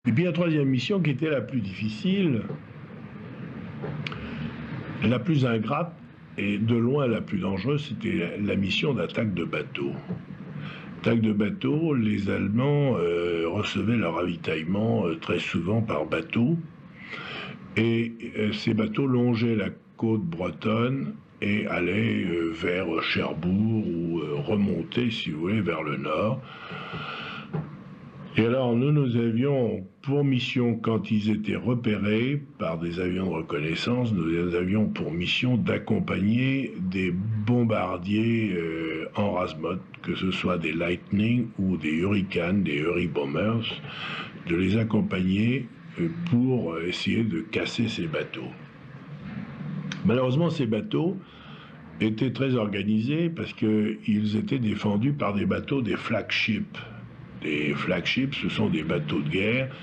Et puis la troisième mission qui était la plus difficile, la plus ingrate et de loin la plus dangereuse, c'était la mission d'attaque de bateau. Attaque de bateau, les Allemands recevaient leur ravitaillement très souvent par bateau. Et ces bateaux longeaient la côte bretonne et allaient vers Cherbourg ou remontaient, si vous voulez, vers le nord. Et alors, nous avions pour mission, quand ils étaient repérés par des avions de reconnaissance, nous avions pour mission d'accompagner des bombardiers en Rasmot, que ce soit des Lightning ou des Hurricanes, des Hurry-Bombers, de les accompagner pour essayer de casser ces bateaux. Malheureusement, ces bateaux étaient très organisés parce qu'ils étaient défendus par des bateaux, des flagships. Les flagships, ce sont des bateaux de guerre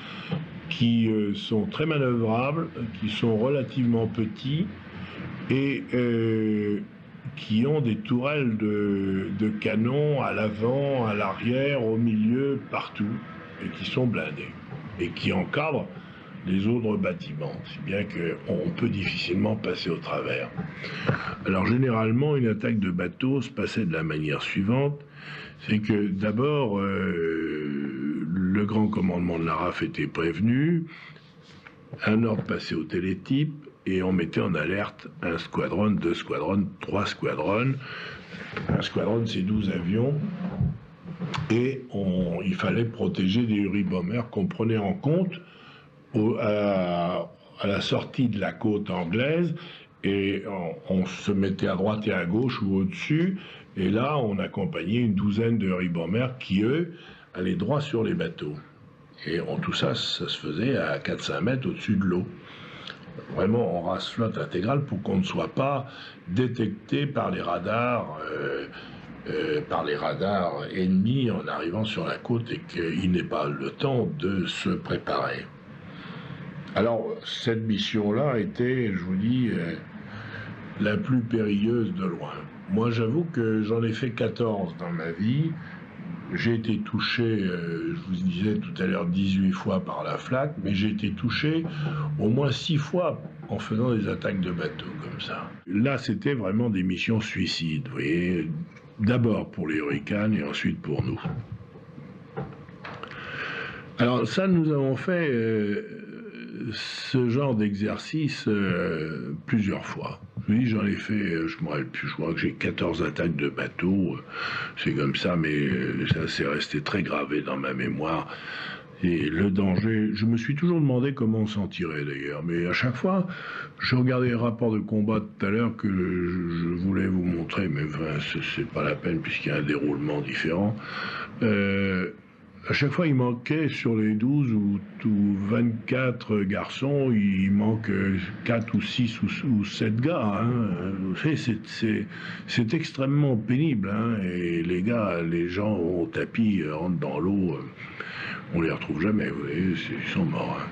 qui sont très manœuvrables, qui sont relativement petits et qui ont des tourelles de canon à l'avant, à l'arrière, au milieu, partout, et qui sont blindés, et qui encadrent les autres bâtiments, si bien qu'on peut difficilement passer au travers. Alors généralement, une attaque de bateau se passait de la manière suivante, c'est que d'abord, le grand commandement de la RAF était prévenu, un ordre passait au télétype, et on mettait en alerte un squadron, 2 squadrons, 3 squadrons. Un squadron, c'est 12 avions, et il fallait protéger des Hurry-Bombers qu'on prenait en compte à la sortie de la côte anglaise, et on se mettait à droite et à gauche ou au-dessus, et là on accompagnait une douzaine de Hurry-Bombers qui, eux, allaient droit sur les bateaux. Et tout ça se faisait à 4-5 mètres au-dessus de l'eau. Vraiment en race flotte intégrale pour qu'on ne soit pas détecté par les radars ennemis en arrivant sur la côte et qu'il n'ait pas le temps de se préparer. Alors, cette mission-là était, je vous dis, la plus périlleuse de loin. Moi, j'avoue que j'en ai fait 14 dans ma vie. J'ai été touché, je vous disais tout à l'heure, 18 fois par la flak, mais j'ai été touché au moins 6 fois en faisant des attaques de bateaux comme ça. Là, c'était vraiment des missions suicides, vous voyez, d'abord pour les Hurricanes et ensuite pour nous. Alors ça, nous avons fait ce genre d'exercice plusieurs fois. Oui, j'en ai fait, je me rappelle plus, je crois que j'ai 14 attaques de bateau, c'est comme ça, mais ça s'est resté très gravé dans ma mémoire. Et le danger, je me suis toujours demandé comment on s'en tirait d'ailleurs, mais à chaque fois, je regardais les rapports de combat tout à l'heure que je voulais vous montrer, mais enfin, c'est pas la peine puisqu'il y a un déroulement différent. À chaque fois, il manquait sur les 12 ou 24 garçons, il manque 4 ou 6 ou 7 gars. Hein. C'est extrêmement pénible. Hein. Et les gens au tapis rentrent dans l'eau, on les retrouve jamais. Vous voyez, ils sont morts. Hein.